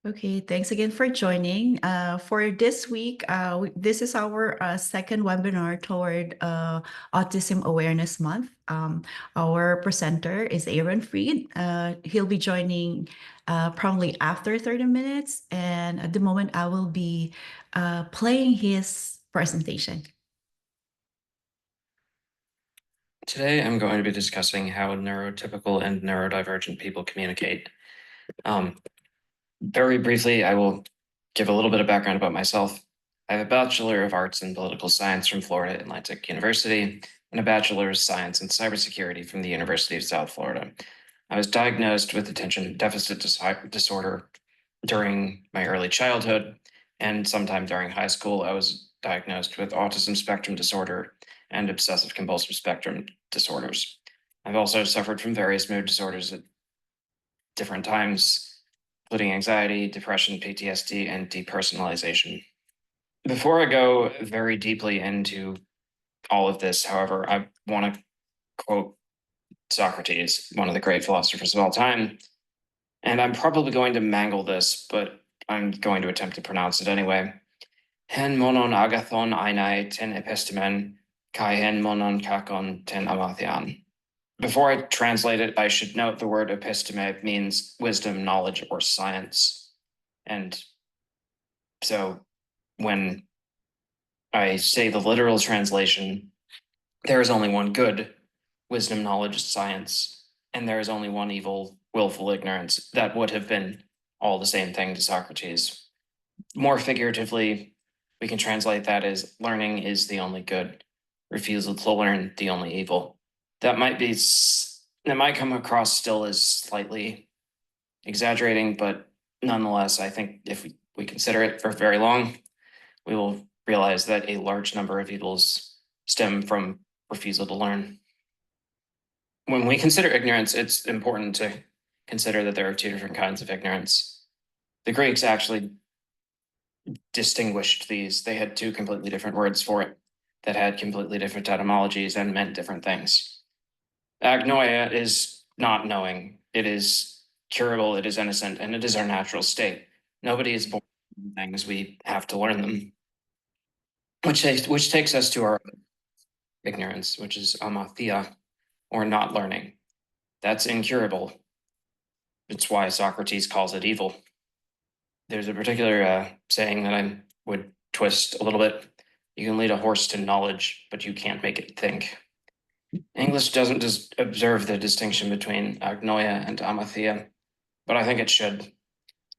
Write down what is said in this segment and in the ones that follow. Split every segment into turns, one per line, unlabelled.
Okay, thanks again for joining. For this week, this is our second webinar toward Autism Awareness Month. Our presenter is Aaron Freed. He'll be joining probably after 30 minutes. And at the moment, I will be playing his presentation.
Today, I'm going to be discussing how neurotypical and neurodivergent people communicate. Very briefly, I will give a little bit of background about myself. I have a Bachelor of Arts in Political Science from Florida Atlantic University and a Bachelor of Science in Cybersecurity from the University of South Florida. I was diagnosed with attention deficit disorder during my early childhood, and sometime during high school, I was diagnosed with autism spectrum disorder and obsessive compulsive spectrum disorders. I've also suffered from various mood disorders at different times, including anxiety, depression, PTSD, and depersonalization. Before I go very deeply into all of this, however, I want to quote Socrates, one of the great philosophers of all time. And I'm probably going to mangle this, but I'm going to attempt to pronounce it anyway. Hen monon agathon einai ten epistemen, kai hen monon kakon ten amathian. Before I translate it, I should note the word episteme means wisdom, knowledge, or science. And so when I say the literal translation, there is only one good, wisdom, knowledge, science, and there is only one evil, willful ignorance. That would have been all the same thing to Socrates. More figuratively, we can translate that as learning is the only good, refusal to learn the only evil. That might come across still as slightly exaggerating, but nonetheless, I think if we consider it for very long, we will realize that a large number of evils stem from refusal to learn. When we consider ignorance, it's important to consider that there are two different kinds of ignorance. The Greeks actually distinguished these. They had two completely different words for it that had completely different etymologies and meant different things. Agnoia is not knowing. It is curable, it is innocent, and it is our natural state. Nobody is born with things, we have to learn them. Which takes us to our ignorance, which is amathia, or not learning. That's incurable. It's why Socrates calls it evil. There's a particular saying that I would twist a little bit. You can lead a horse to knowledge, but you can't make it think. English doesn't just observe the distinction between agnoia and amathia, but I think it should.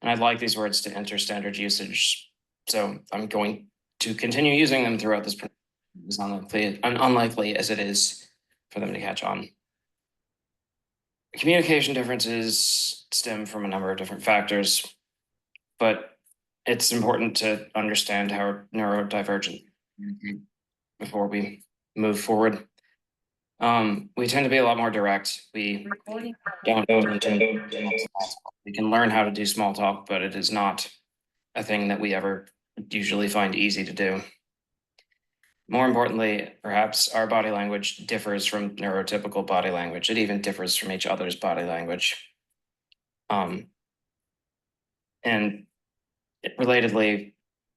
And I'd like these words to enter standard usage. So I'm going to continue using them throughout this, as unlikely as it is for them to catch on. Communication differences stem from a number of different factors, but it's important to understand how neurodivergent before we move forward. We tend to be a lot more direct. We don't we can learn how to do small talk, but it is not a thing that we ever usually find easy to do. More importantly, perhaps our body language differs from neurotypical body language. It even differs from each other's body language. And relatedly,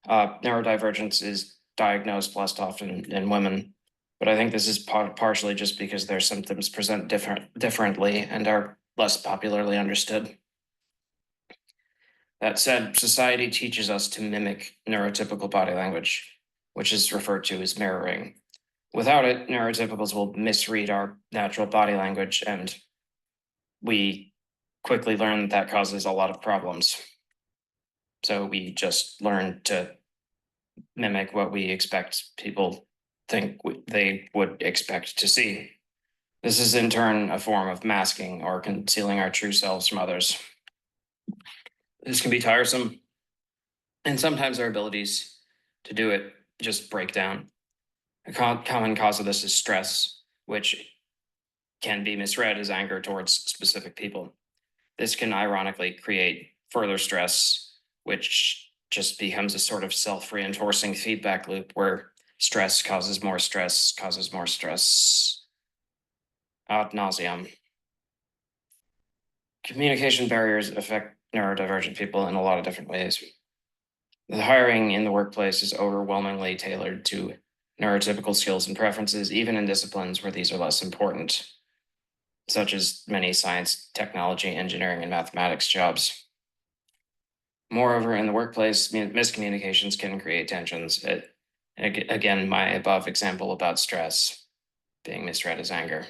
neurodivergence is diagnosed less often in women, but I think this is partially just because their symptoms present differently and are less popularly understood. That said, society teaches us to mimic neurotypical body language, which is referred to as mirroring. Without it, neurotypicals will misread our natural body language, and we quickly learn that causes a lot of problems. So we just learn to mimic what we expect people think they would expect to see. This is in turn a form of masking or concealing our true selves from others. This can be tiresome, and sometimes our abilities to do it just break down. A common cause of this is stress, which can be misread as anger towards specific people. This can ironically create further stress, which just becomes a sort of self-reinforcing feedback loop where stress causes more stress, causes more stress, ad nauseum. Communication barriers affect neurodivergent people in a lot of different ways. The hiring in the workplace is overwhelmingly tailored to neurotypical skills and preferences, even in disciplines where these are less important, such as many science, technology, engineering, and mathematics jobs. Moreover, in the workplace, miscommunications can create tensions. Again, my above example about stress being misread as anger.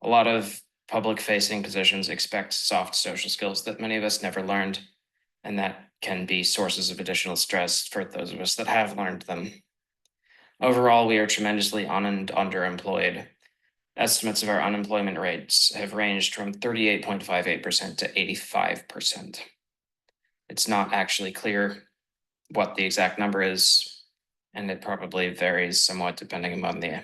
A lot of public-facing positions expect soft social skills that many of us never learned, and that can be sources of additional stress for those of us that have learned them. Overall, we are tremendously and underemployed. Estimates of our unemployment rates have ranged from 38.58% to 85%. It's not actually clear what the exact number is, and it probably varies somewhat depending on the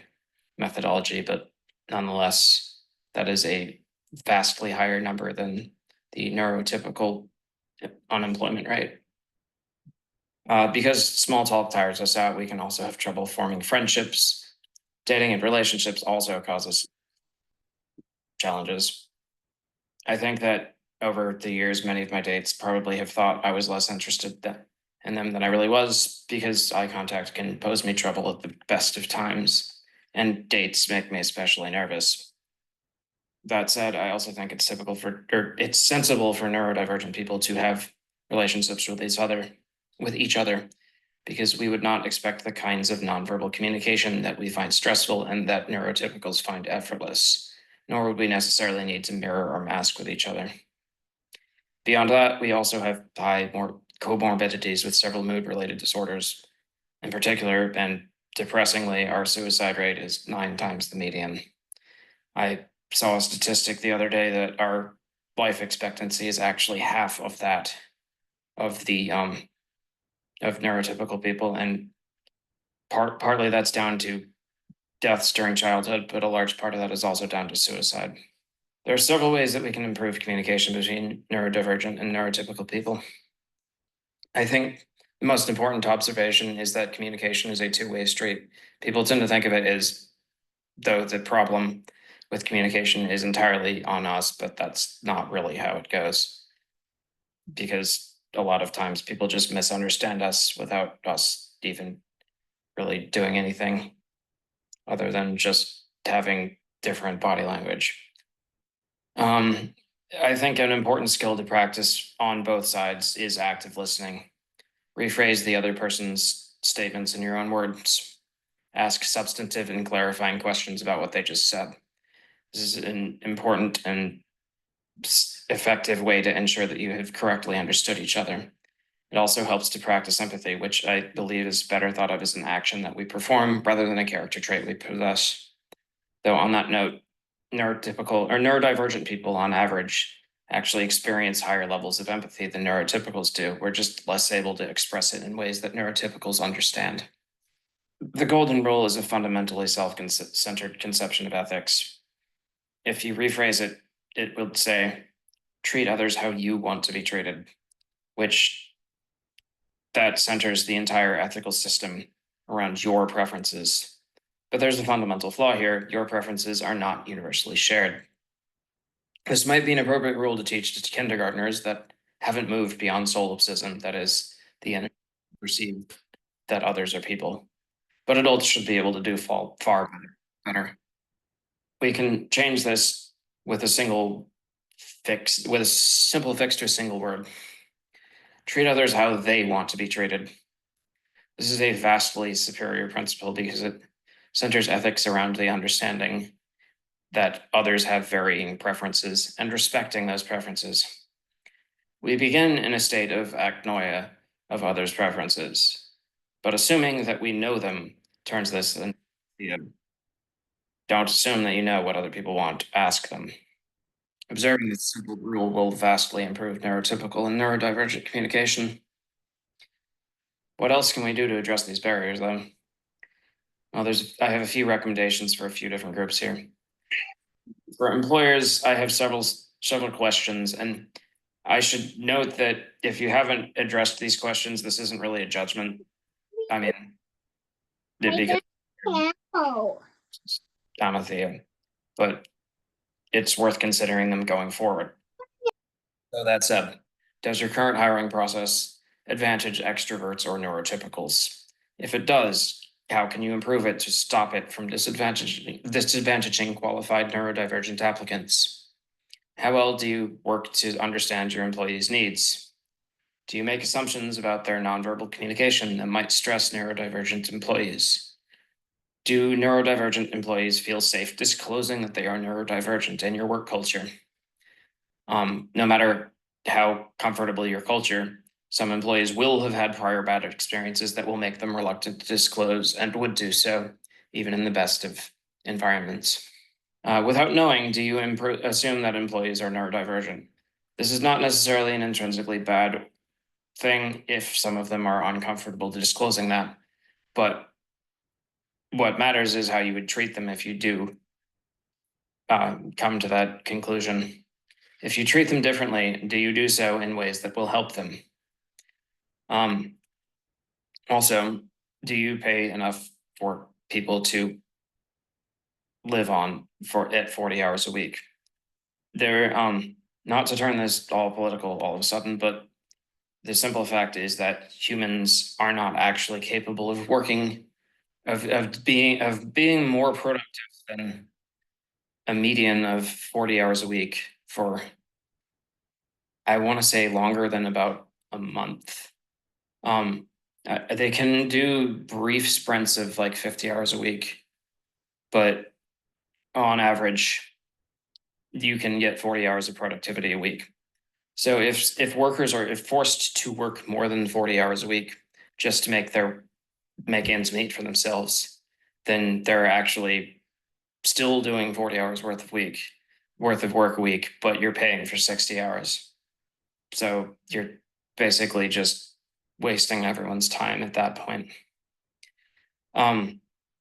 methodology, but nonetheless, that is a vastly higher number than the neurotypical unemployment rate. Because small talk tires us out, we can also have trouble forming friendships. Dating and relationships also causes challenges. I think that over the years, many of my dates probably have thought I was less interested in them than I really was, because eye contact can pose me trouble at the best of times, and dates make me especially nervous. That said, I also think it's sensible for neurodivergent people to have relationships with each other, because we would not expect the kinds of nonverbal communication that we find stressful and that neurotypicals find effortless, nor would we necessarily need to mirror or mask with each other. Beyond that, we also have more comorbidities with several mood-related disorders. In particular, and depressingly, our suicide rate is 9 times the median. I saw a statistic the other day that our life expectancy is actually half of that of the of neurotypical people, and partly that's down to deaths during childhood, but a large part of that is also down to suicide. There are several ways that we can improve communication between neurodivergent and neurotypical people. I think the most important observation is that communication is a two-way street. People tend to think of it as though the problem with communication is entirely on us, but that's not really how it goes. Because a lot of times people just misunderstand us without us even really doing anything other than just having different body language. I think an important skill to practice on both sides is active listening. Rephrase the other person's statements in your own words. Ask substantive and clarifying questions about what they just said. This is an important and effective way to ensure that you have correctly understood each other. It also helps to practice empathy, which I believe is better thought of as an action that we perform rather than a character trait we possess. Though on that note, neurotypical or neurodivergent people on average actually experience higher levels of empathy than neurotypicals do. We're just less able to express it in ways that neurotypicals understand. The golden rule is a fundamentally self-centered conception of ethics. If you rephrase it, it would say, treat others how you want to be treated, which that centers the entire ethical system around your preferences. But there's a fundamental flaw here. Your preferences are not universally shared. This might be an appropriate rule to teach to kindergartners that haven't moved beyond solipsism, that is, the enemy perceive that others are people. But adults should be able to do far better. We can change this with a simple fix to a single word. Treat others how they want to be treated. This is a vastly superior principle because it centers ethics around the understanding that others have varying preferences and respecting those preferences. We begin in a state of agnoia of others' preferences, but assuming that we know them turns this into don't assume that you know what other people want, ask them. Observing this simple rule will vastly improve neurotypical and neurodivergent communication. What else can we do to address these barriers, though? Well, I have a few recommendations for a few different groups here. For employers, I have several questions, and I should note that if you haven't addressed these questions, this isn't really a judgment. I mean, because I'm a Theo, but it's worth considering them going forward. So that said, Does your current hiring process advantage extroverts or neurotypicals? If it does, how can you improve it to stop it from disadvantaging qualified neurodivergent applicants? How well do you work to understand your employees' needs? Do you make assumptions about their nonverbal communication that might stress neurodivergent employees? Do neurodivergent employees feel safe disclosing that they are neurodivergent in your work culture? No matter how comfortable your culture, some employees will have had prior bad experiences that will make them reluctant to disclose and would do so even in the best of environments. Without knowing, do you assume that employees are neurodivergent? This is not necessarily an intrinsically bad thing if some of them are uncomfortable disclosing that, but what matters is how you would treat them if you do come to that conclusion. If you treat them differently, do you do so in ways that will help them? Also, do you pay enough for people to live on at 40 hours a week? There, not to turn this all political all of a sudden, but the simple fact is that humans are not actually capable of working, of being more productive than a median of 40 hours a week for, I want to say, longer than about a month. They can do brief sprints of like 50 hours a week, but on average, you can get 40 hours of productivity a week. So if workers are forced to work more than 40 hours a week just to make ends meet for themselves, then they're actually still doing 40 hours worth of work a week, but you're paying for 60 hours. So you're basically just wasting everyone's time at that point.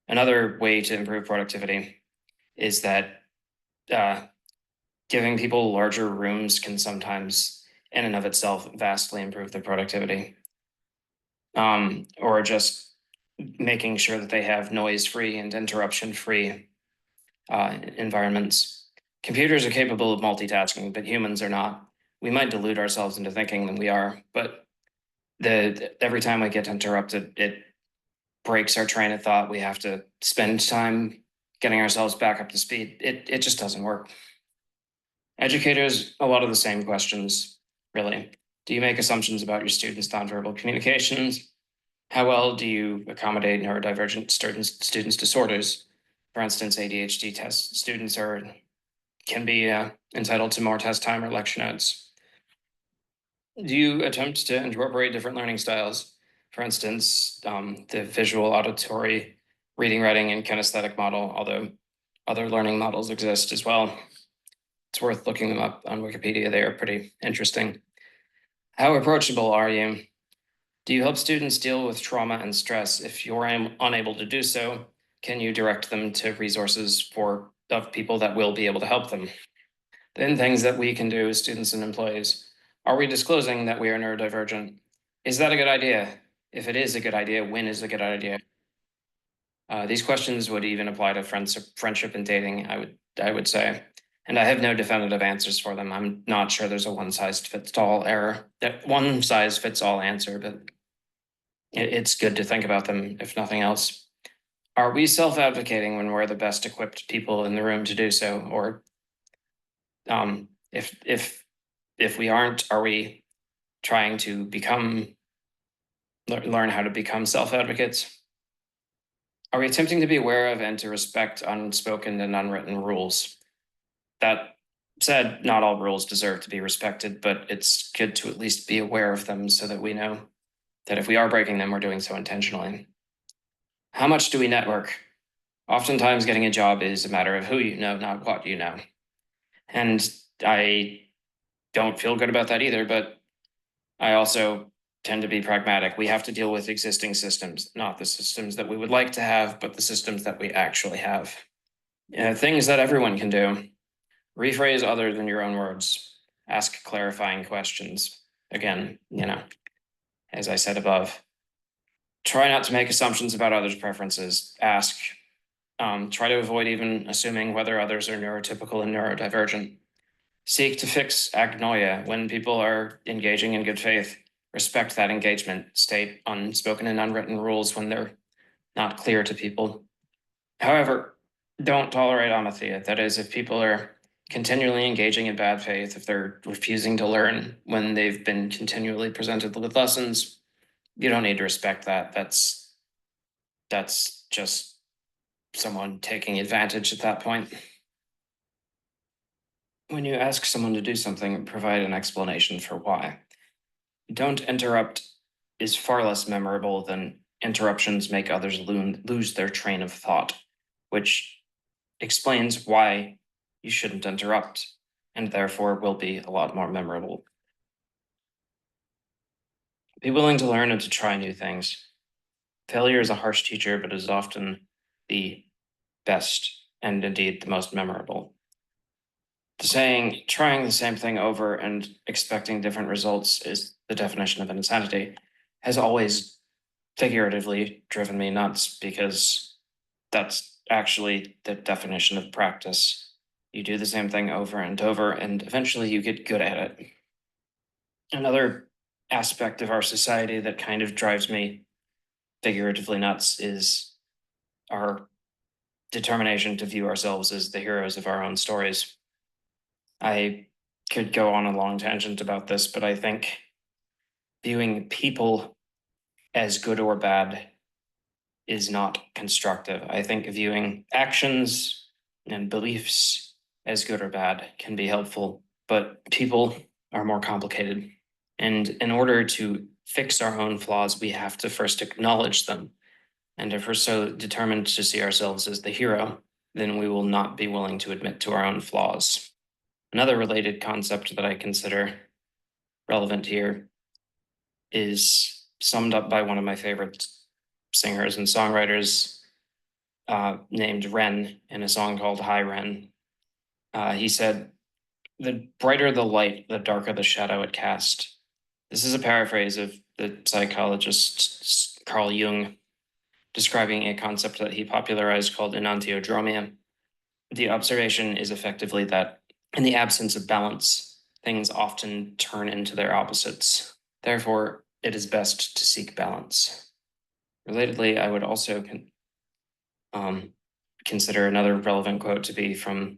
Another way to improve productivity is that giving people larger rooms can sometimes, in and of itself, vastly improve their productivity. Or just making sure that they have noise-free and interruption-free environments. Computers are capable of multitasking, but humans are not. We might delude ourselves into thinking that we are, but every time we get interrupted, it breaks our train of thought. We have to spend time getting ourselves back up to speed. It just doesn't work. Educators, a lot of the same questions, really. Do you make assumptions about your students' nonverbal communications? How well do you accommodate neurodivergent students' disorders? For instance, ADHD test students can be entitled to more test time or lecture notes. Do you attempt to incorporate different learning styles? For instance, the visual, auditory, reading, writing, and kinesthetic model, although other learning models exist as well. It's worth looking them up on Wikipedia. They are pretty interesting. How approachable are you? Do you help students deal with trauma and stress? If you're unable to do so, can you direct them to resources of people that will be able to help them? Then things that we can do as students and employees. Are we disclosing that we are neurodivergent? Is that a good idea? If it is a good idea, when is a good idea? These questions would even apply to friendship and dating, I would say. And I have no definitive answers for them. I'm not sure there's a one size fits all answer, but it's good to think about them, if nothing else. Are we self-advocating when we're the best equipped people in the room to do so? Or if we aren't, are we trying to learn how to become self-advocates? Are we attempting to be aware of and to respect unspoken and unwritten rules? That said, not all rules deserve to be respected, but it's good to at least be aware of them so that we know that if we are breaking them, we're doing so intentionally. How much do we network? Oftentimes getting a job is a matter of who you know, not what you know. And I don't feel good about that either, but I also tend to be pragmatic. We have to deal with existing systems, not the systems that we would like to have, but the systems that we actually have. Things that everyone can do. Rephrase other than your own words. Ask clarifying questions. Again, as I said above. Try not to make assumptions about others' preferences. Ask. Try to avoid even assuming whether others are neurotypical and neurodivergent. Seek to fix agnoia when people are engaging in good faith. Respect that engagement. State unspoken and unwritten rules when they're not clear to people. However, don't tolerate amathia. That is, if people are continually engaging in bad faith, if they're refusing to learn when they've been continually presented with lessons, you don't need to respect that. That's just someone taking advantage at that point. When you ask someone to do something, provide an explanation for why. Don't interrupt is far less memorable than interruptions make others lose their train of thought, which explains why you shouldn't interrupt and therefore will be a lot more memorable. Be willing to learn and to try new things. Failure is a harsh teacher, but is often the best and indeed the most memorable. The saying, trying the same thing over and expecting different results is the definition of insanity, has always figuratively driven me nuts because that's actually the definition of practice. You do the same thing over and over, and eventually you get good at it. Another aspect of our society that kind of drives me figuratively nuts is our determination to view ourselves as the heroes of our own stories. I could go on a long tangent about this, but I think viewing people as good or bad is not constructive. I think viewing actions and beliefs as good or bad can be helpful, but people are more complicated. And in order to fix our own flaws, we have to first acknowledge them. And if we're so determined to see ourselves as the hero, then we will not be willing to admit to our own flaws. Another related concept that I consider relevant here is summed up by one of my favorite singers and songwriters named Ren in a song called Hi Ren. He said, "The brighter the light, the darker the shadow it cast." This is a paraphrase of the psychologist Carl Jung describing a concept that he popularized called enantiodromia. The observation is effectively that in the absence of balance, things often turn into their opposites. Therefore, it is best to seek balance. Relatedly, I would also consider another relevant quote to be from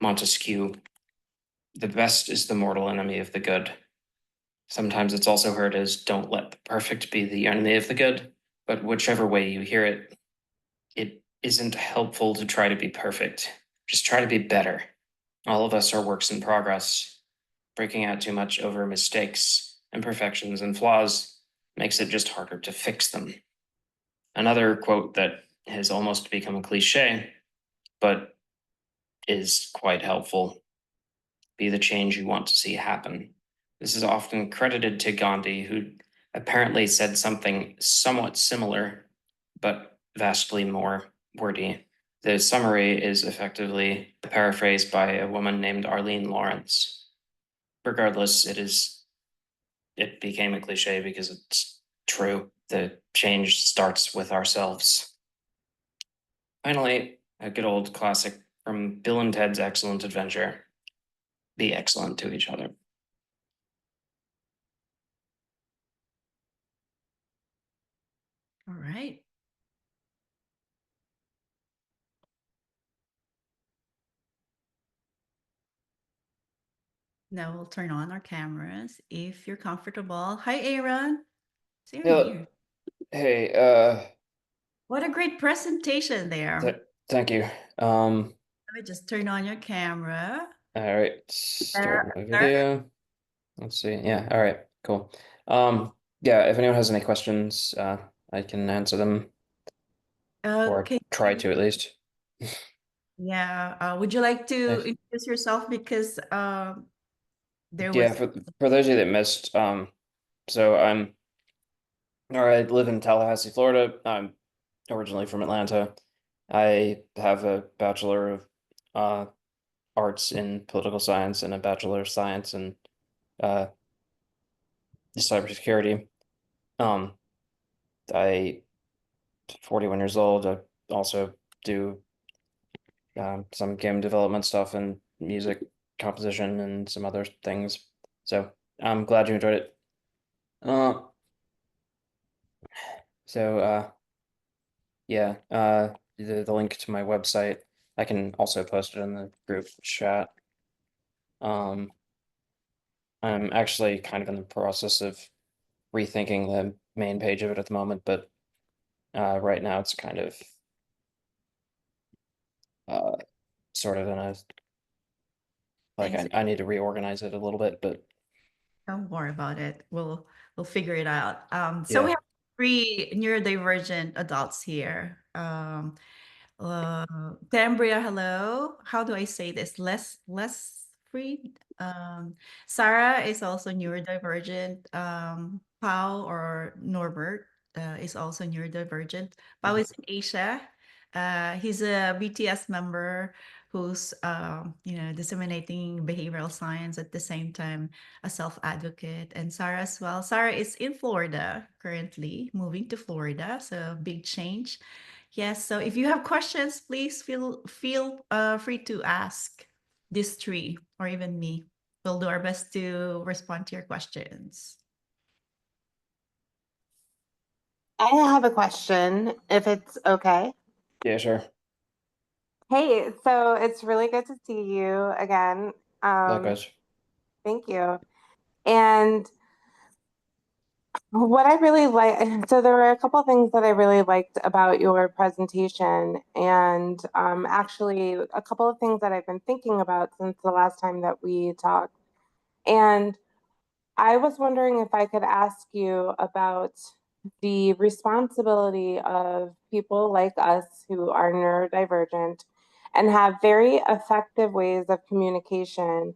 Montesquieu: "The best is the mortal enemy of the good." Sometimes it's also heard as "don't let the perfect be the enemy of the good," but whichever way you hear it, it isn't helpful to try to be perfect. Just try to be better. All of us are works in progress. Breaking out too much over mistakes, imperfections, and flaws makes it just harder to fix them. Another quote that has almost become a cliche, but is quite helpful: "Be the change you want to see happen." This is often credited to Gandhi, who apparently said something somewhat similar, but vastly more wordy. The summary is effectively a paraphrase by a woman named Arlene Lawrence. Regardless, it became a cliche because it's true. The change starts with ourselves. Finally, a good old classic from Bill and Ted's Excellent Adventure: be excellent to each other.
All right. Now we'll turn on our cameras if you're comfortable. Hi, Aaron. Is Aaron
Yeah.
here?
Hey,
What a great presentation there.
thank you.
Let me just turn on your camera.
All right,
There,
start my
there.
video. Let's see. Yeah, all right, cool. Yeah, if anyone has any questions, I can answer them, or
Okay.
try to at least.
Yeah. Would you like to
Thanks.
introduce yourself? Because there
Yeah,
was.
for those of you that missed, so I live in Tallahassee, Florida. I'm originally from Atlanta. I have a Bachelor of uh, Arts in Political Science and a Bachelor of Science in uh, cybersecurity. Um, I 41 years old. I also do some game development stuff and music composition and some other things. So I'm glad you enjoyed it. Uh, so yeah, the link to my website, I can also post it in the group chat. Um, I'm actually kind of in the process of rethinking the main page of it at the moment, but right now it's kind of uh, sort of in a like
Thanks.
I need to reorganize it a little bit, but
Don't worry about it. We'll figure it out. So we
yeah,
have three neurodivergent adults here. Cambria, hello. How do I say this? Less free. Sarah is also neurodivergent. Pau or Norbert is also neurodivergent. Pau is in Asia. He's a BTS member who's disseminating behavioral science at the same time a self-advocate. And Sarah as well. Sarah is in Florida currently, moving to Florida, so big change. Yes, so if you have questions, please feel free to ask these three or even me. We'll do our best to respond to your questions.
I have a question, if it's okay.
yeah, sure.
Hey, so it's really good to see you again. Um,
Likewise.
Thank you. And what I really like, so there were a couple of things that I really liked about your presentation, and actually a couple of things that I've been thinking about since the last time that we talked. And I was wondering if I could ask you about the responsibility of people like us who are neurodivergent and have very effective ways of communication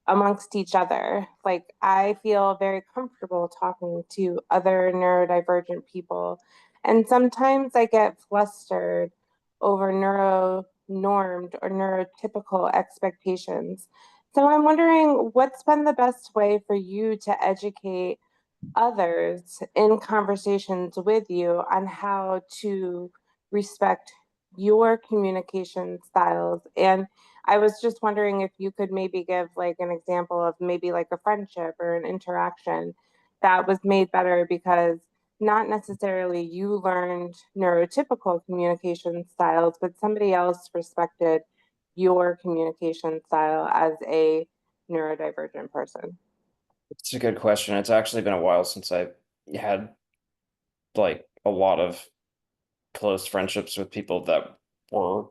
amongst each other. Like, I feel very comfortable talking to other neurodivergent people. And sometimes I get flustered over neuro normed or neurotypical expectations. So I'm wondering what's been the best way for you to educate others in conversations with you on how to respect your communication styles. And I was just wondering if you could maybe give like an example of maybe like a friendship or an interaction that was made better because not necessarily you learned neurotypical communication styles, but somebody else respected your communication style as a neurodivergent person.
It's a good question. It's actually been a while since I had like a lot of close friendships with people that were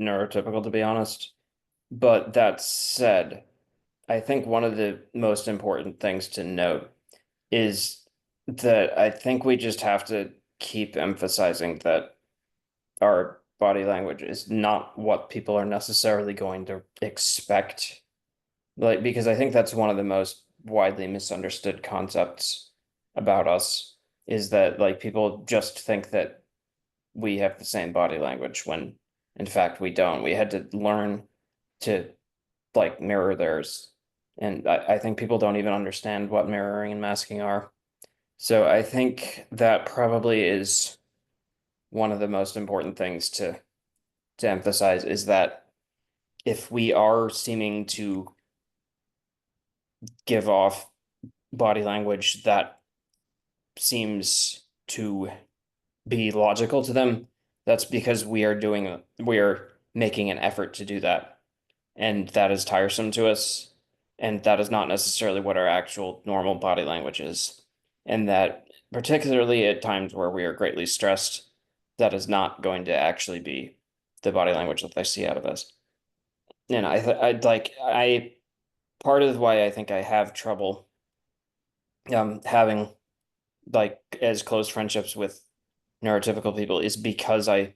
neurotypical, to be honest. But that said, I think one of the most important things to note is that I think we just have to keep emphasizing that our body language is not what people are necessarily going to expect. Like, because I think that's one of the most widely misunderstood concepts about us is that like people just think that we have the same body language when in fact we don't. We had to learn to like mirror theirs. And I think people don't even understand what mirroring and masking are. So I think that probably is one of the most important things to emphasize is that if we are seeming to give off body language that seems to be logical to them, that's because we are making an effort to do that. And that is tiresome to us. And that is not necessarily what our actual normal body language is. And that, particularly at times where we are greatly stressed, that is not going to actually be the body language that they see out of us. And I'd like, part of why I think I have trouble having like as close friendships with neurotypical people is because I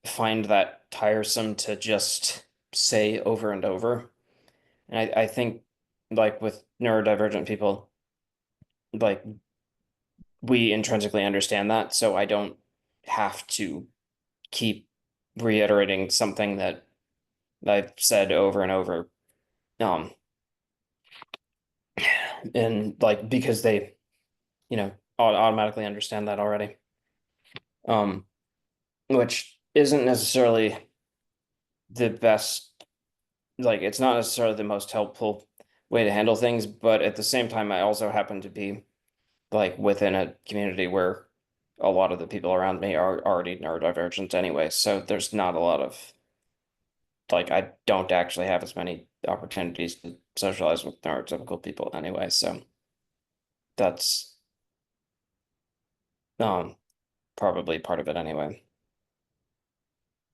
find that tiresome to just say over and over. And I think like with neurodivergent people, like we intrinsically understand that, so I don't have to keep reiterating something that I've said over and over. Um, and like because they, automatically understand that already. Um, which isn't necessarily the best like it's not necessarily the most helpful way to handle things, but at the same time, I also happen to be like within a community where a lot of the people around me are already neurodivergent anyway, so there's not a lot of like I don't actually have as many opportunities to socialize with neurotypical people anyway, so that's um probably part of it anyway.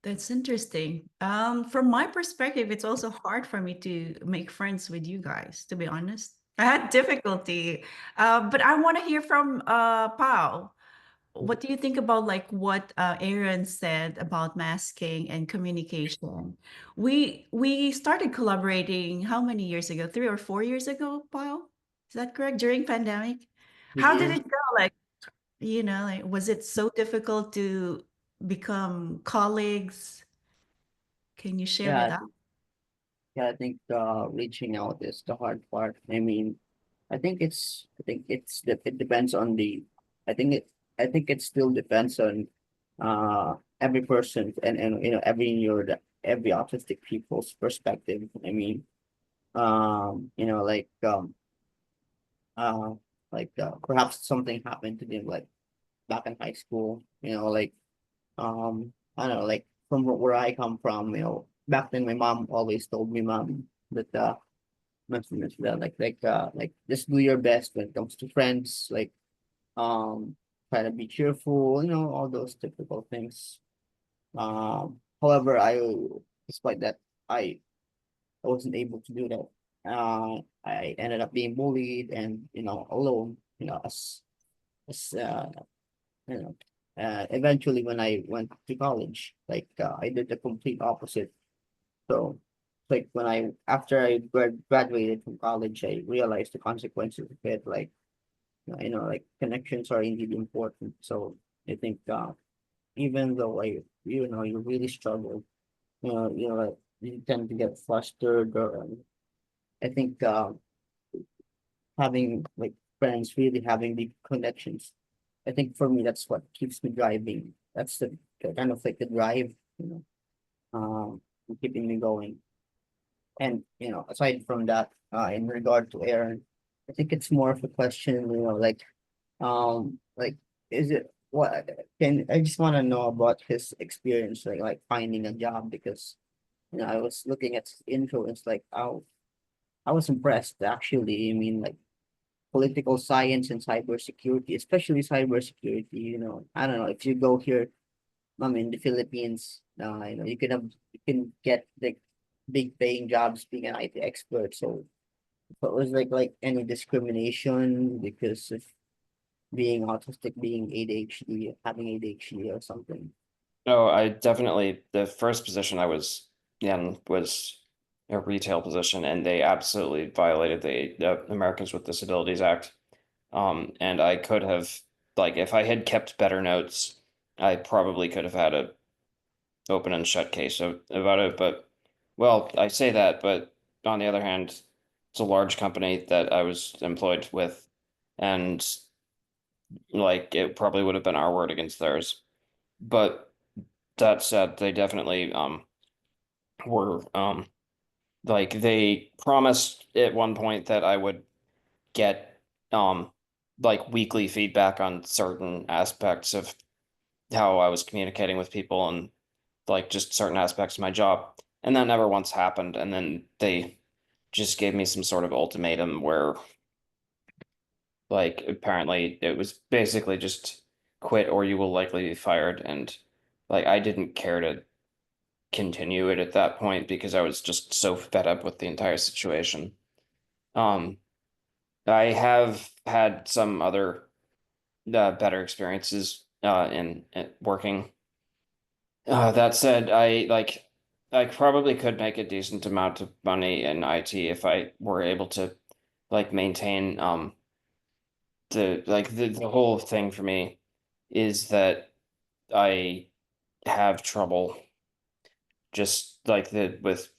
That's interesting. From my perspective, it's also hard for me to make friends with you guys, to be honest. I had difficulty. But I want to hear from Pao. What do you think about like what Aaron said about masking and communication? We started collaborating how many years ago? 3 or 4 years ago, Pao? Is that correct? During pandemic? How did
Mhm.
it go? Like, like was it so difficult to become colleagues? Can you share
Yeah,
with us?
yeah, I think reaching out is the hard part. I mean, I think it depends on the I think it I think it still depends on every person and every autistic people's perspective. I mean, uh perhaps something happened to them like back in high school, I don't know, like from where I come from, back then my mom always told me, mom, that mentioned that like just do your best when it comes to friends, like try to be cheerful, all those typical things. However, despite that, I wasn't able to do that. I ended up being bullied and alone, as you know eventually when I went to college, like I did the complete opposite. So like when I after I graduated from college, I realized the consequences of it. Like like connections are indeed important. So I think even though you really struggle, like, you tend to get flustered, or I think having like friends, really having deep connections. I think for me that's what keeps me driving. That's the kind of like the drive, keeping me going. And aside from that, in regard to Aaron, I think it's more of a question, like is it what can I just want to know about his experience, like finding a job, because I was looking at his intro. It's like, oh, I was impressed actually. I mean, like political science and cybersecurity, especially cybersecurity. I don't know if you go here, in the Philippines, you can get like big paying jobs being an IT expert. So if it was like any discrimination because of being autistic, being ADHD, having ADHD or something.
No, I definitely the first position I was in was a retail position, and they absolutely violated the Americans with Disabilities Act. And I could have, like, if I had kept better notes, I probably could have had a open and shut case about it. But, well, I say that, but on the other hand, it's a large company that I was employed with, and like it probably would have been our word against theirs. But that said, they definitely were like they promised at one point that I would get um like weekly feedback on certain aspects of how I was communicating with people and like just certain aspects of my job. And that never once happened. And then they just gave me some sort of ultimatum where like apparently it was basically just quit or you will likely be fired. And like I didn't care to continue it at that point because I was just so fed up with the entire situation. Um, I have had some other better experiences in working. That said, I probably could make a decent amount of money in IT if I were able to like maintain the whole thing for me is that I have trouble just like the with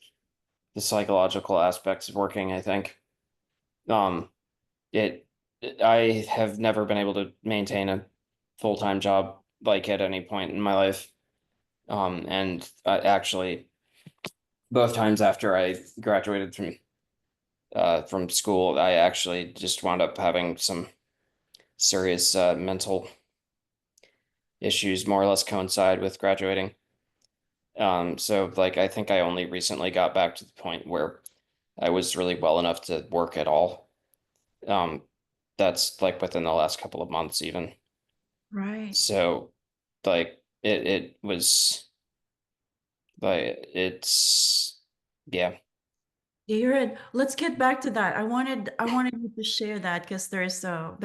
the psychological aspects of working, I think. Um, it I have never been able to maintain a full-time job like at any point in my life. And actually both times after I graduated from school, I actually just wound up having some serious mental issues more or less coincide with graduating. So like I think I only recently got back to the point where I was really well enough to work at all. Um, that's like within the last couple of months even.
Right.
So like it was like it's yeah.
Aaron, let's get back to that. I wanted you to share that because there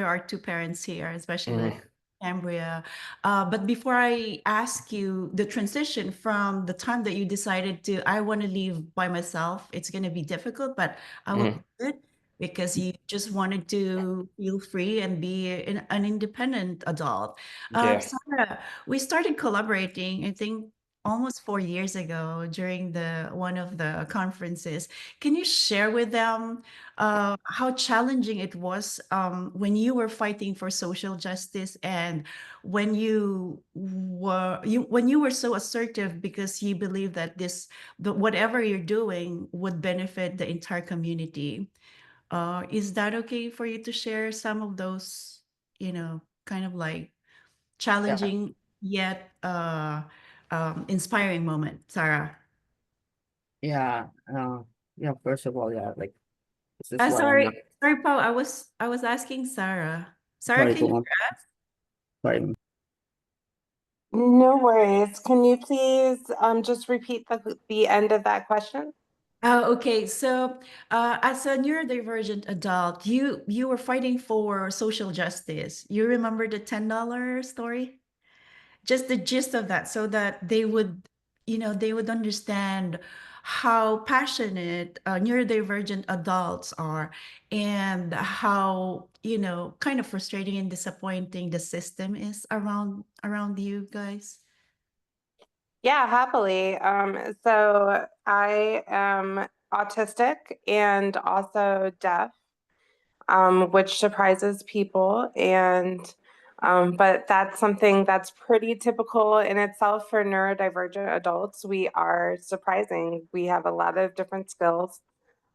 are two parents here, especially with
Mhm.
Cambria. But before I ask you the transition from the time that you decided to, I want to leave by myself, it's going to be difficult, but I will
Mhm.
do it because you just wanted to feel free and be an independent adult.
Yeah.
Sarah, we started collaborating, I think, almost 4 years ago during the one of the conferences. Can you share with them how challenging it was when you were fighting for social justice and when you were so assertive because you believe that whatever you're doing would benefit the entire community? Is that okay for you to share some of those, kind of like
Yeah,
challenging yet inspiring moment, Sarah?
yeah, yeah. First of all, yeah, like this is why I'm
Sorry,
not
sorry, Paul. I was asking Sarah. Sarah,
sorry
can
to
you?
sorry.
No worries. Can you please just repeat the end of that question?
Oh, okay. So, as a neurodivergent adult, you were fighting for social justice. You remember the $10 story? Just the gist of that, so that they would understand how passionate neurodivergent adults are, and how kind of frustrating and disappointing the system is around you guys.
Yeah, happily. So I am autistic and also deaf, which surprises people. But that's something that's pretty typical in itself for neurodivergent adults. We are surprising. We have a lot of different skills.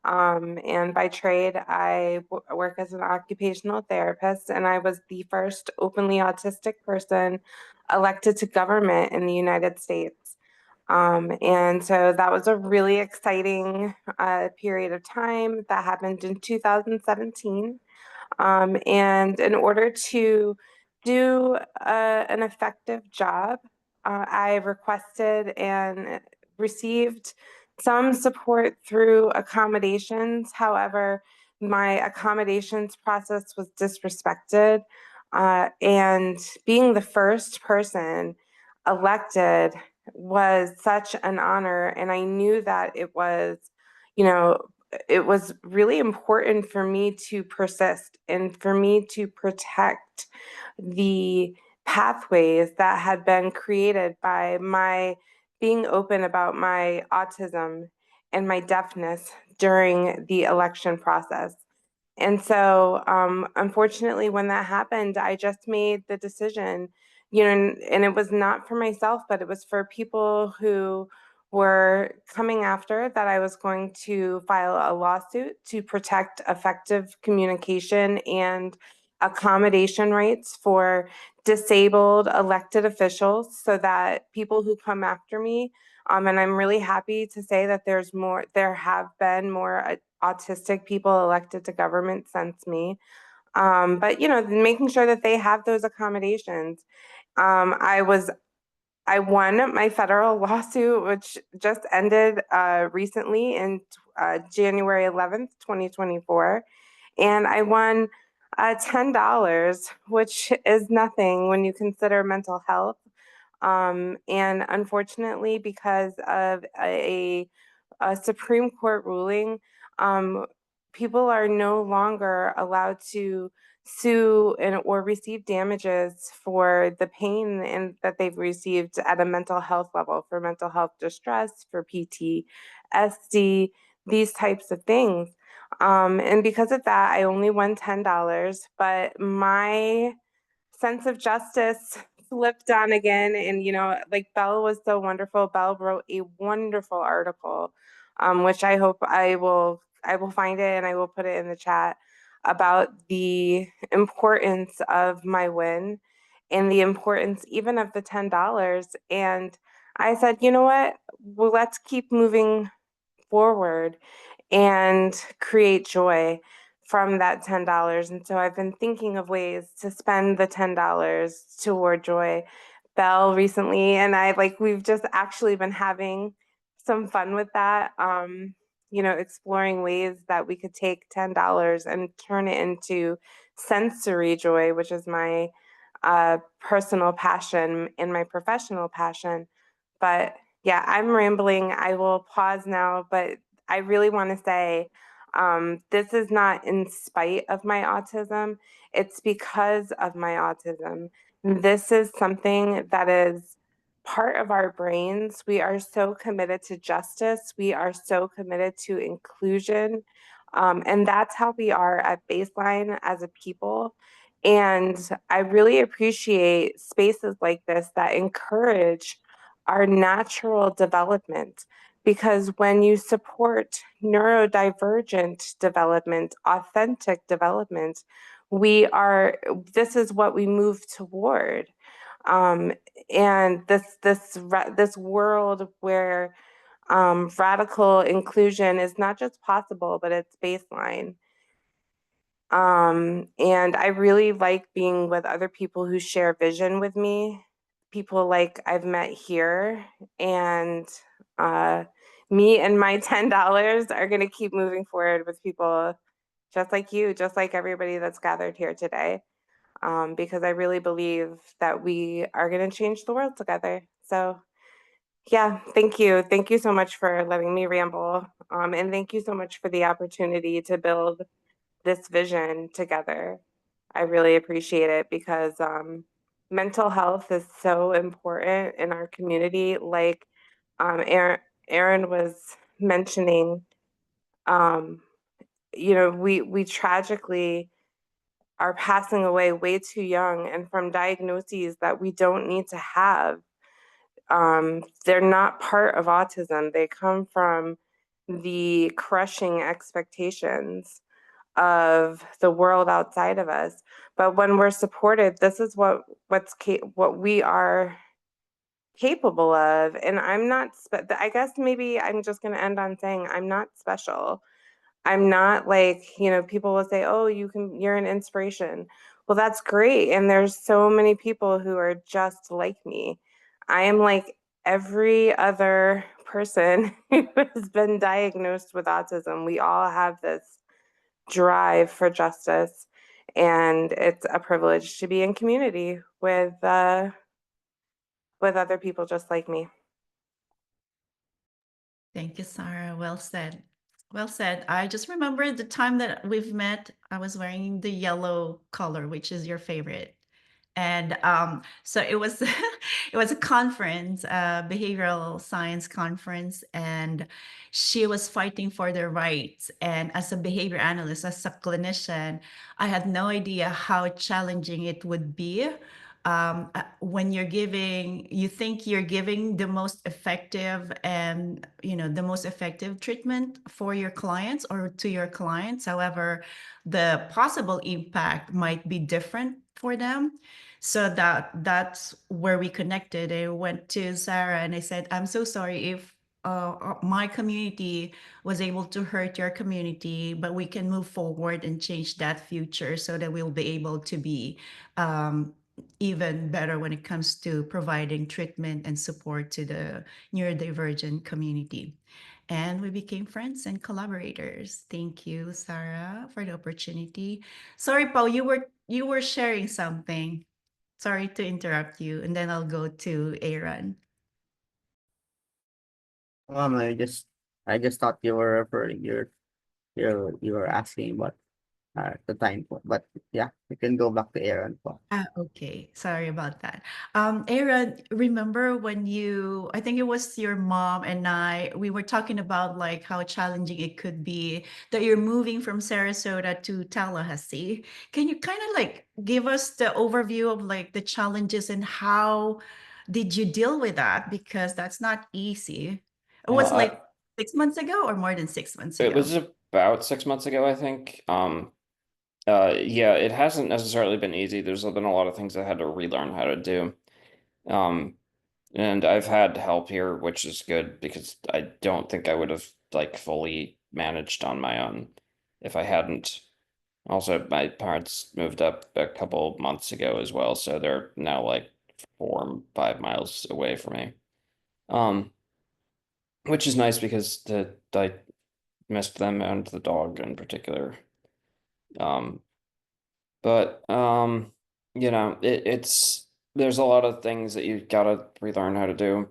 And by trade, I work as an occupational therapist, and I was the first openly autistic person elected to government in the United States. And so that was a really exciting period of time that happened in 2017. And in order to do an effective job, I requested and received some support through accommodations. However, my accommodations process was disrespected. And being the first person elected was such an honor. And I knew that you know, it was really important for me to persist and for me to protect the pathways that had been created by my being open about my autism and my deafness during the election process. And so, unfortunately, when that happened, I just made the decision, and it was not for myself, but it was for people who were coming after, that I was going to file a lawsuit to protect effective communication and accommodation rights for disabled elected officials, so that people who come after me, and I'm really happy to say that there have been more autistic people elected to government since me. But making sure that they have those accommodations. Um, I was I won my federal lawsuit, which just ended recently in January 11th, 2024. And I won $10, which is nothing when you consider mental health. And unfortunately, because of a Supreme Court ruling, um, people are no longer allowed to sue or receive damages for the pain that they've received at a mental health level, for mental health distress, for PTSD, these types of things. And because of that, I only won $10, but my sense of justice flipped on again. And, like Belle was so wonderful. Belle wrote a wonderful article which I hope I will find it and I will put it in the chat, about the importance of my win and the importance even of the $10. And I said, you know what? Well, let's keep moving forward and create joy from that $10. And so I've been thinking of ways to spend the $10 toward joy. Belle recently and I, like, we've just actually been having some fun with that. Exploring ways that we could take $10 and turn it into sensory joy, which is my personal passion and my professional passion. But yeah, I'm rambling. I will pause now, but I really want to say this is not in spite of my autism, it's because of my autism. This is something that is part of our brains. We are so committed to justice, we are so committed to inclusion. And that's how we are at baseline as a people. And I really appreciate spaces like this that encourage our natural development, because when you support neurodivergent development, authentic development, this is what we move toward. Um, and this world where radical inclusion is not just possible, but it's baseline. And I really like being with other people who share vision with me, people like I've met here, and me and my $10 are going to keep moving forward with people just like you, just like everybody that's gathered here today, because I really believe that we are going to change the world together. So yeah, thank you. Thank you so much for letting me ramble. And thank you so much for the opportunity to build this vision together. I really appreciate it, because mental health is so important in our community. Like Aaron was mentioning, we tragically are passing away way too young and from diagnoses that we don't need to have. They're not part of autism. They come from the crushing expectations of the world outside of us. But when we're supported, this is what we are capable of. And I'm not. I guess maybe I'm just going to end on saying I'm not special. I'm not like, people will say, "Oh, you're an inspiration." Well, that's great. And there's so many people who are just like me. I am like every other person who has been diagnosed with autism. We all have this drive for justice, and it's a privilege to be in community with other people just like me.
Thank you, Sarah. Well said. Well said. I just remember the time that we've met, I was wearing the yellow color, which is your favorite. And so it was it was a conference, a behavioral science conference, and she was fighting for their rights. And as a behavior analyst, as a clinician, I had no idea how challenging it would be when you think you're giving the most effective and the most effective treatment for your clients or to your clients. However, the possible impact might be different for them. So that's where we connected. I went to Sarah and I said, I'm so sorry if my community was able to hurt your community, but we can move forward and change that future so that we'll be able to be even better when it comes to providing treatment and support to the neurodivergent community. And we became friends and collaborators. Thank you, Sarah, for the opportunity. Sorry, Paul, you were sharing something. Sorry to interrupt you, and then I'll go to Aaron.
I just thought you were referring you were asking about the time po. But yeah, you can go back to Aaron po.
Okay. Sorry about that. Aaron, remember when I think it was your mom and we were talking about like how challenging it could be that you're moving from Sarasota to Tallahassee. Can you kind of like give us the overview of like the challenges and how did you deal with that? Because that's not easy. It
Well,
was like, 6 months ago or more than 6 months ago?
It was about 6 months ago, I think. Yeah, it hasn't necessarily been easy. There's been a lot of things I had to relearn how to do. And I've had help here, which is good because I don't think I would have like fully managed on my own if I hadn't. Also, my parents moved up a couple months ago as well, so they're now like 4 or 5 miles away from me. Which is nice because I missed them and the dog in particular. Um, but it's there's a lot of things that you gotta relearn how to do.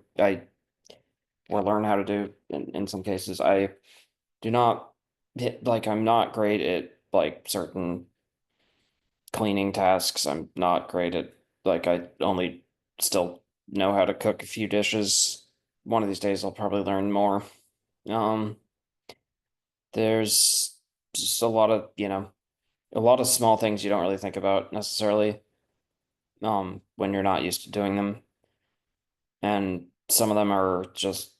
Or learn how to do in some cases. I do not like I'm not great at like certain cleaning tasks. I'm not great at like I only still know how to cook a few dishes. One of these days I'll probably learn more. Um, there's just a lot of small things you don't really think about necessarily when you're not used to doing them. And some of them are just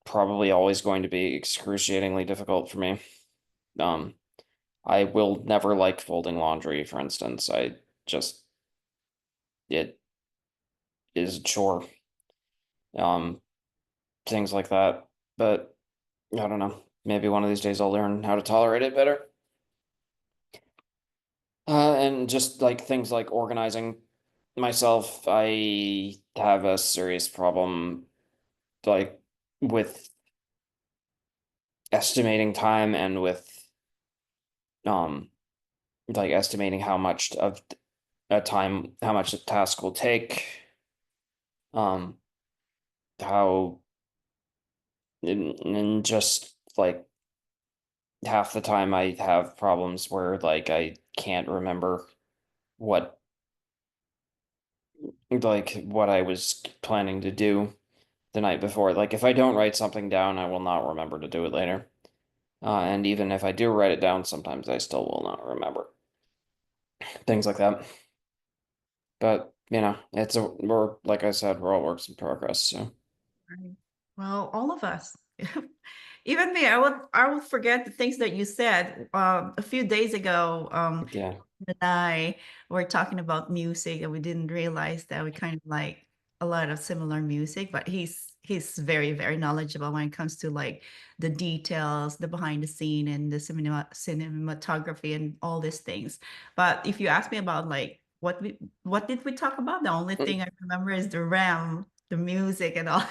probably always going to be excruciatingly difficult for me. Um, I will never like folding laundry, for instance. It is a chore. Um, things like that. But I don't know. Maybe one of these days I'll learn how to tolerate it better. And just like things like organizing myself, I have a serious problem like with estimating time and with um like estimating how much of how much a task will take. Um, how and just like half the time I have problems where like I can't remember what what I was planning to do the night before. Like if I don't write something down, I will not remember to do it later. And even if I do write it down, sometimes I still will not remember things like that. But we're like I said, we're all works in progress. So
Right. Well, all of us. Even me, I would forget the things that you said. A few days ago,
yeah,
and I were talking about music, and we didn't realize that we kind of like a lot of similar music. But he's very, very knowledgeable when it comes to like the details, the behind the scene, and the cinematography, and all these things. But if you ask me about like what did we talk about, the only thing I remember is the RAM, the music, and all.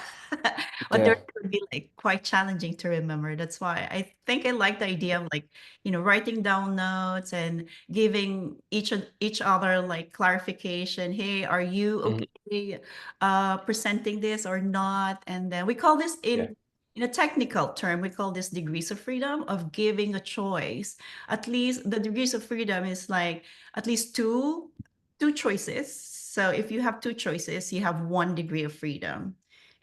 But there
yeah.
would be like quite challenging to remember. That's why I think I like the idea of like writing down notes and giving each other like clarification. Hey, are you
Mhm.
okay presenting this or not? And then we call this
Yeah.
in a technical term, we call this degrees of freedom of giving a choice. At least the degrees of freedom is like at least two choices. So if you have two choices, you have 1 degree of freedom.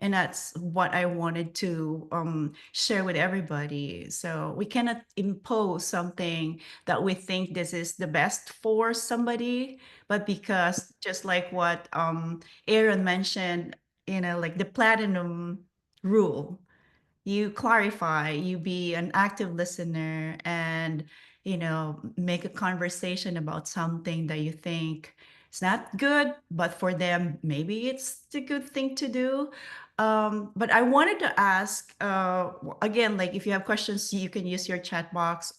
And that's what I wanted to share with everybody. So we cannot impose something that we think this is the best for somebody, but because just like what Aaron mentioned, like the platinum rule, you clarify, you be an active listener, and make a conversation about something that you think is not good, but for them maybe it's the good thing to do. But I wanted to ask again, like if you have questions, you can use your chat box.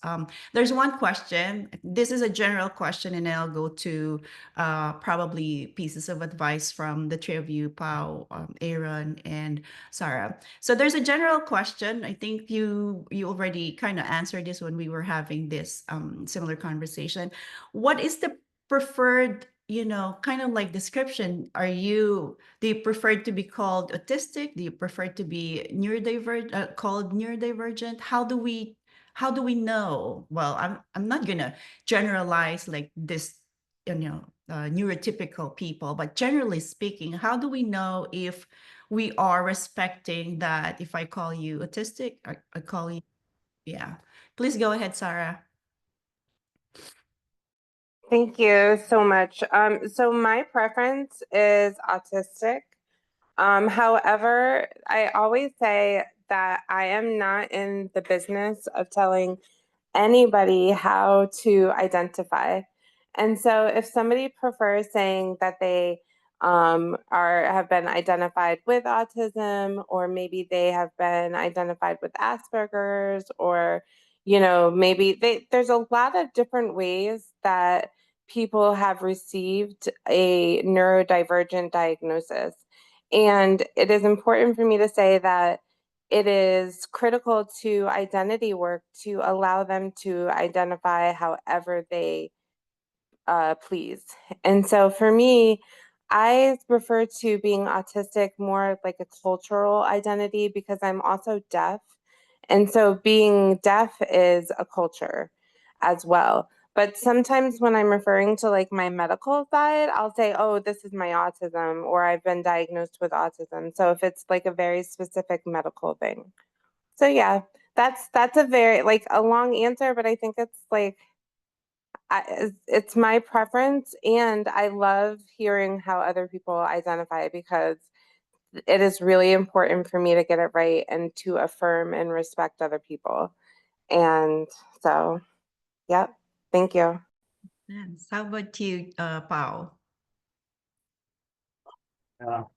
There's one question. This is a general question, and I'll go to probably pieces of advice from the three of you, Pau, Aaron, and Sarah. So there's a general question. I think you already kind of answered this when we were having this similar conversation. What is the preferred, kind of like description? Do you prefer to be called autistic? Do you prefer to be called neurodivergent? How do we know? Well, I'm not gonna generalize like this, neurotypical people, but generally speaking, how do we know if we are respecting that? If I call you autistic, I call you, yeah. Please go ahead, Sarah.
Thank you so much. So my preference is autistic. However, I always say that I am not in the business of telling anybody how to identify. And so if somebody prefers saying that they have been identified with autism, or maybe they have been identified with Asperger's, or maybe there's a lot of different ways that people have received a neurodivergent diagnosis. And it is important for me to say that it is critical to identity work to allow them to identify however they please. And so for me, I refer to being autistic more like a cultural identity because I'm also deaf. And so being deaf is a culture as well. But sometimes when I'm referring to like my medical side, I'll say, oh, this is my autism, or I've been diagnosed with autism. So if it's like a very specific medical thing. So yeah, that's a very like a long answer, but I think it's like it's my preference, and I love hearing how other people identify because it is really important for me to get it right and to affirm and respect other people. And so, yep, thank you.
Yes. How about you, Pao?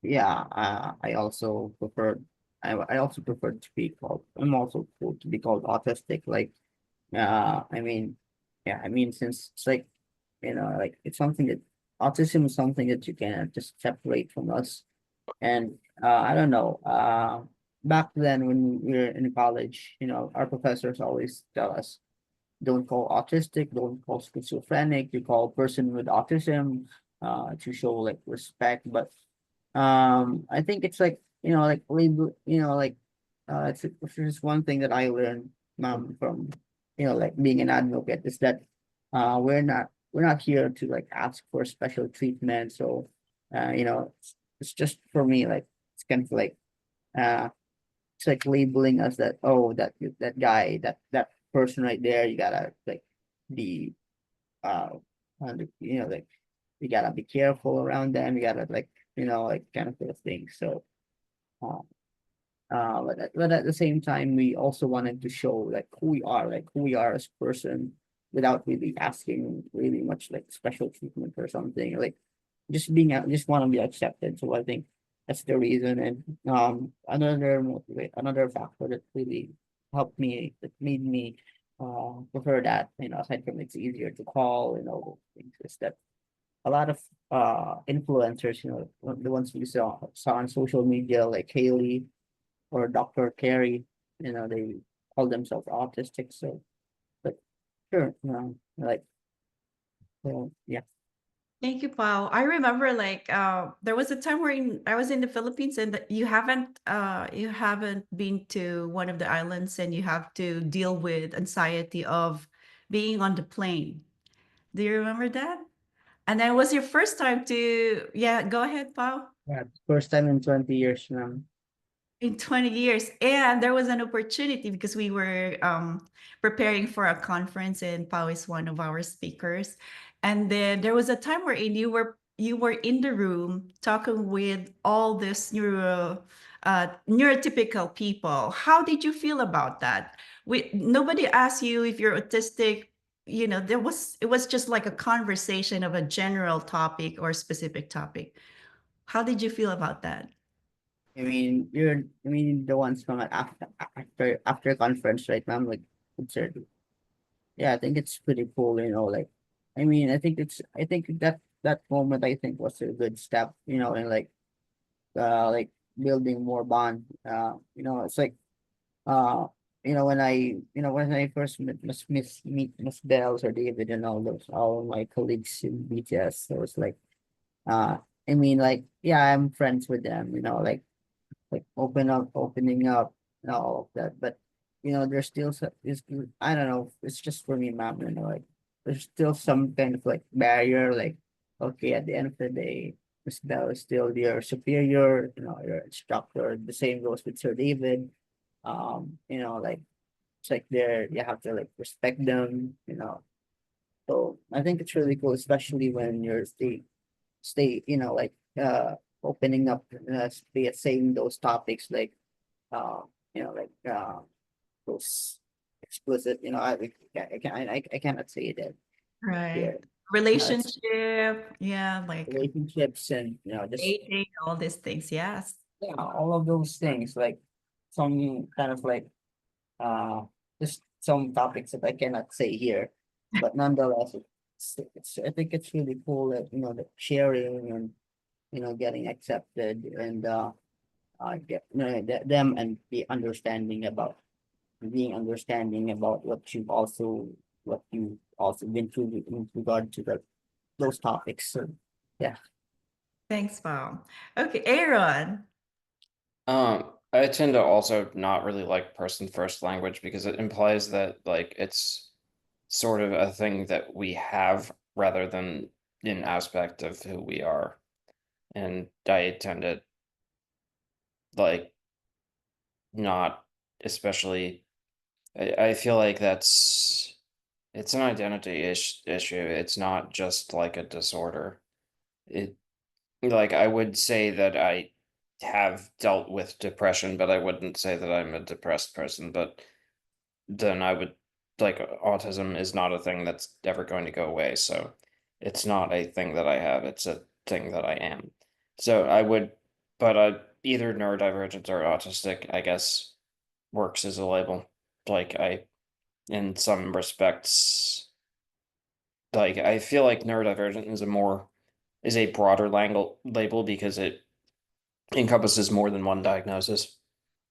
Yeah, I also prefer to be called, I'm also cool to be called autistic. Like, I mean, yeah, I mean, since it's like, like it's something that autism is something that you can't just separate from us. And I don't know, back then when we were in college, our professors always tell us, don't call autistic, don't call schizophrenic, you call person with autism, to show like respect. But I think it's like, like label, like it's just one thing that I learned from, like being an advocate, is that we're not here to like ask for special treatment. So it's just for me, like it's kind of like uh it's like labeling us that, oh, that guy, that person right there, you gotta like be uh like you gotta be careful around them, you gotta like like kind of those things. So uh, but at the same time, we also wanted to show like who we are as person, without really asking really much like special treatment or something. Like just want to be accepted. So I think that's the reason. And another factor that really helped me, that made me prefer that, aside from it's easier to call, things, is that a lot of influencers, the ones we saw on social media, like Haley or Dr. Carey, they call themselves autistic. So, but sure, like, so yeah.
Thank you, Pao. I remember like there was a time where I was in the Philippines, and you haven't been to one of the islands, and you have to deal with anxiety of being on the plane. Do you remember that? And then was your first time to, yeah, go ahead, Pao.
Yeah, first time in 20 years now.
In 20 years. And there was an opportunity because we were preparing for a conference, and Pao is one of our speakers. And then there was a time where you were in the room talking with all this neurotypical people. How did you feel about that? Nobody asked you if you're autistic. It was just like a conversation of a general topic or specific topic. How did you feel about that?
I mean, the ones from after conference, right, ma'am? Like, concerned. Yeah, I think it's pretty cool, like, I think that moment, I think, was a good step, and like building more bond. It's like, uh, when I first meet Miss Bells or David and all my colleagues in BTS, so it's like, uh, like, yeah, I'm friends with them, like opening up and all of that. But there's still I don't know, it's just for me, ma'am, like there's still some kind of like barrier, like, okay, at the end of the day, Miss Bell is still your superior, your instructor. The same goes with Sir David. Like it's like there you have to like respect them, So I think it's really cool, especially when you're stay, like opening up, saying those topics, like uh like those explicit, I cannot say that
Right.
here. It's
Relationship, yeah, like
relationships and just
dating, all these things. Yes.
all of those things, like some kind of like uh just some topics that I cannot say here, but nonetheless, it's I think it's really cool that that sharing and getting accepted and get them and be understanding about being understanding about what you also been through in regard to those topics. So yeah.
Thanks, Val. Okay, Aaron.
I tend to also not really like person first language because it implies that like it's sort of a thing that we have rather than an aspect of who we are. And I tend to like not especially I feel like it's an identity issue. It's not just like a disorder. It like I would say that I have dealt with depression, but I wouldn't say that I'm a depressed person. But then I would like autism is not a thing that's ever going to go away. So it's not a thing that I have, it's a thing that I am. So I would, but either neurodivergent or autistic, I guess, works as a label. Like in some respects, like I feel like neurodivergent is a broader label because it encompasses more than one diagnosis.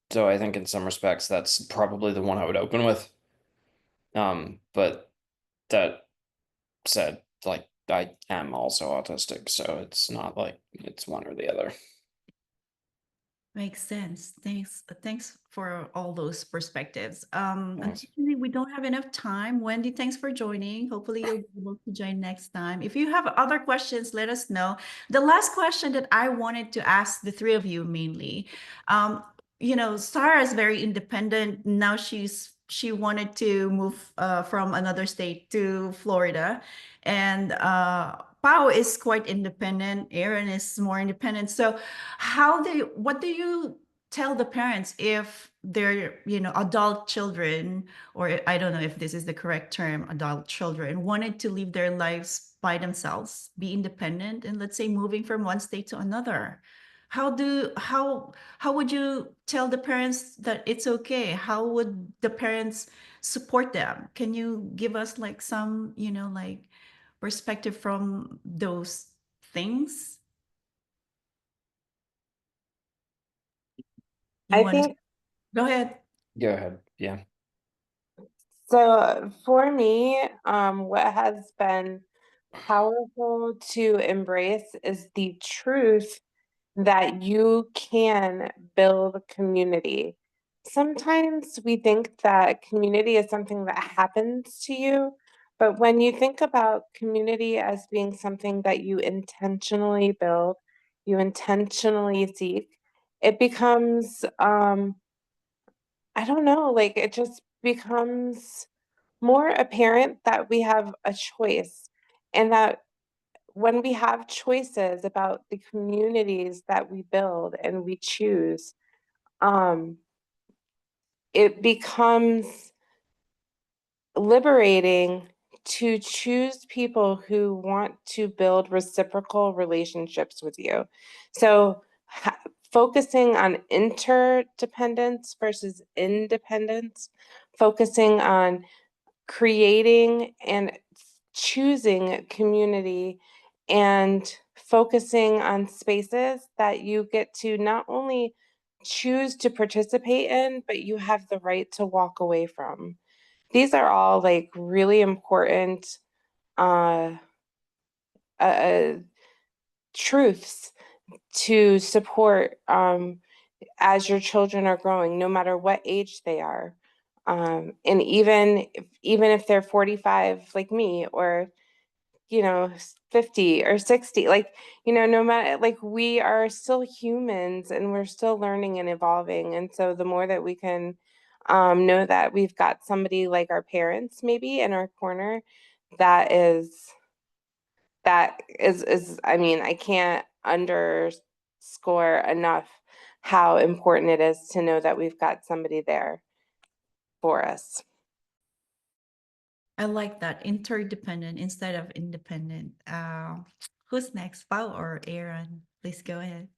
So I think in some respects that's probably the one I would open with. But that said, like I am also autistic, so it's not like it's one or the other.
Makes sense. Thanks for all those perspectives.
Thanks.
Unfortunately, we don't have enough time. Wendy, thanks for joining. Hopefully you'll be able to join next time. If you have other questions, let us know. The last question that I wanted to ask the three of you mainly, Sarah is very independent. Now she wanted to move from another state to Florida. And Pao is quite independent. Aaron is more independent. So what do you tell the parents if their adult children, or I don't know if this is the correct term, adult children wanted to live their lives by themselves, be independent, and let's say moving from one state to another? How would you tell the parents that it's okay? How would the parents support them? Can you give us like some like perspective from those things? You
I
want to
think
go ahead?
Go ahead. Yeah.
so. For me, what has been powerful to embrace is the truth that you can build community. Sometimes we think that community is something that happens to you, but when you think about community as being something that you intentionally build, you intentionally seek, it becomes, I don't know, like it just becomes more apparent that we have a choice and that when we have choices about the communities that we build and we choose, um, it becomes liberating to choose people who want to build reciprocal relationships with you. So, focusing on interdependence versus independence, focusing on creating and choosing community and focusing on spaces that you get to not only choose to participate in, but you have the right to walk away from. These are all like really important uh, uh, truths to support as your children are growing, no matter what age they are. And even if they're 45 like me, or 50 or 60, like no matter, like we are still humans and we're still learning and evolving. And so the more that we can know that we've got somebody like our parents maybe in our corner, that is I mean, I can't underscore enough how important it is to know that we've got somebody there for us.
I like that, interdependent instead of independent. Who's next, Pao or Aaron? Please go ahead.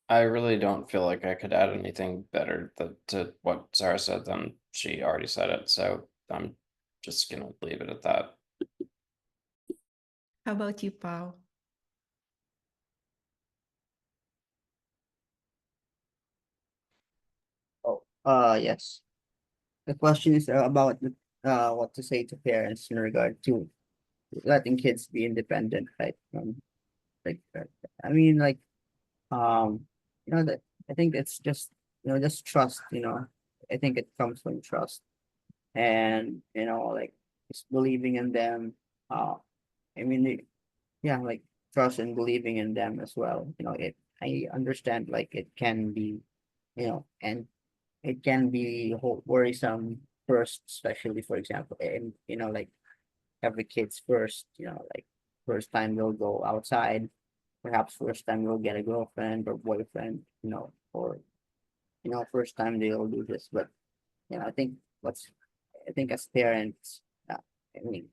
I really don't feel like I could add anything better to what Sarah said than she already said it. So I'm just gonna leave it at that.
How about you, Pao?
Oh, yes. The question is about what to say to parents in regard to letting kids be independent, right? Like, I mean, like, that I think it's just just trust. I think it comes from trust, and like just believing in them. I mean, yeah, like trust and believing in them as well. I understand like it can be, and it can be worrisome first, especially for example, and like every kid's first, like first time they'll go outside, perhaps first time they'll get a girlfriend or boyfriend, or first time they'll do this. But I think as parents, I mean,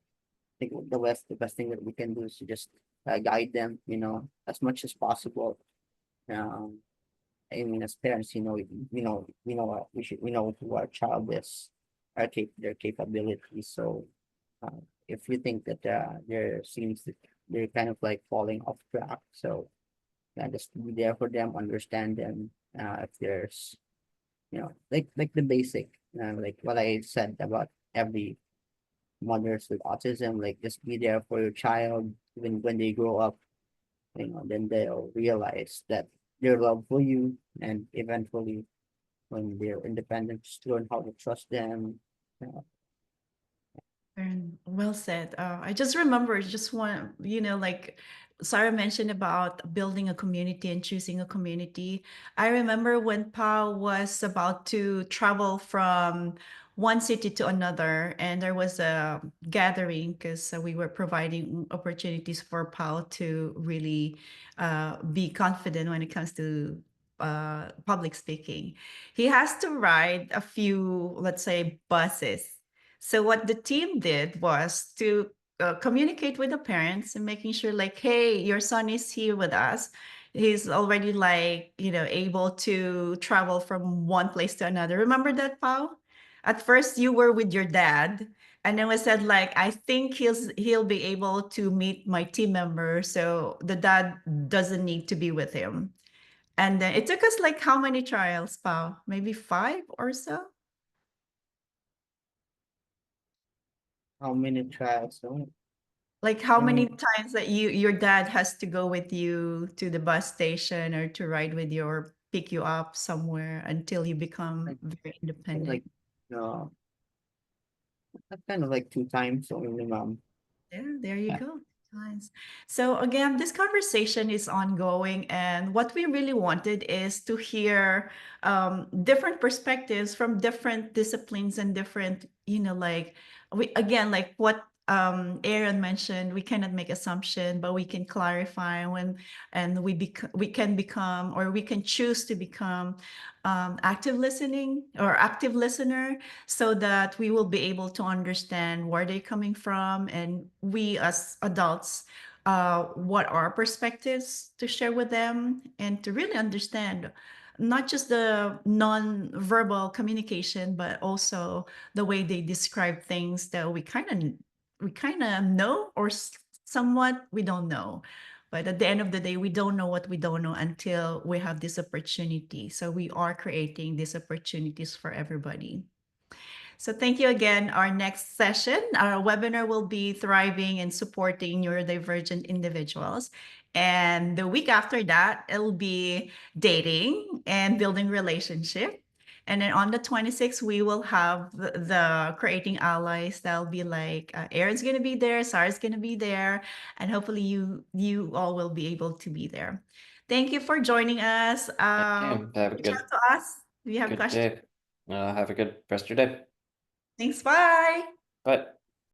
I think the best thing that we can do is to just guide them, as much as possible. Um, I mean, as parents, we know who our child is, their capabilities. So, if you think that there seems that they're kind of like falling off track, so yeah, just be there for them, understand them. If there's, like the basic, like what I said about every mothers with autism, like just be there for your child when they grow up, then they'll realize that their love for you, and eventually when they're independent, just learn how to trust them.
And well said. I just remember just one, like Sarah mentioned about building a community and choosing a community. I remember when Pao was about to travel from one city to another, and there was a gathering because we were providing opportunities for Pao to really be confident when it comes to public speaking. He has to ride a few, let's say, buses. So what the team did was to communicate with the parents and making sure like, hey, your son is here with us. He's already like, able to travel from one place to another. Remember that, Pao? At first you were with your dad, and then we said like, I think he'll be able to meet my team member, so the dad doesn't need to be with him. And then it took us like how many trials, Pao? Maybe 5 or so?
How many trials? So,
Like how
I
many
mean,
times that your dad has to go with you to the bus station or to ride with you or pick you up somewhere until you become
like
very
kind of
independent?
like uh, kind of like 2 times only, mom.
There you
Yeah.
go. Nice. So again, this conversation is ongoing, and what we really wanted is to hear different perspectives from different disciplines and different, like like what Aaron mentioned, we cannot make assumption, but we can clarify and we can become, or we can choose to become active listening or active listener, so that we will be able to understand where they're coming from, and we as adults, what our perspectives to share with them, and to really understand not just the non-verbal communication, but also the way they describe things that we kind of know, or somewhat we don't know. But at the end of the day, we don't know what we don't know until we have this opportunity. So we are creating these opportunities for everybody. So thank you again. Our next session, our webinar will be thriving and supporting neurodivergent individuals. And the week after that, it'll be dating and building relationship. And then on the 26th, we will have the creating allies. That'll be like Aaron's going to be there, Sarah's going to be there, and hopefully you all will be able to be there. Thank you for joining us.
Thank you. Have a
Reach
good
out to us. Do you have
good
questions?
day. Have a good rest of your day.
Thanks. Bye.
Bye.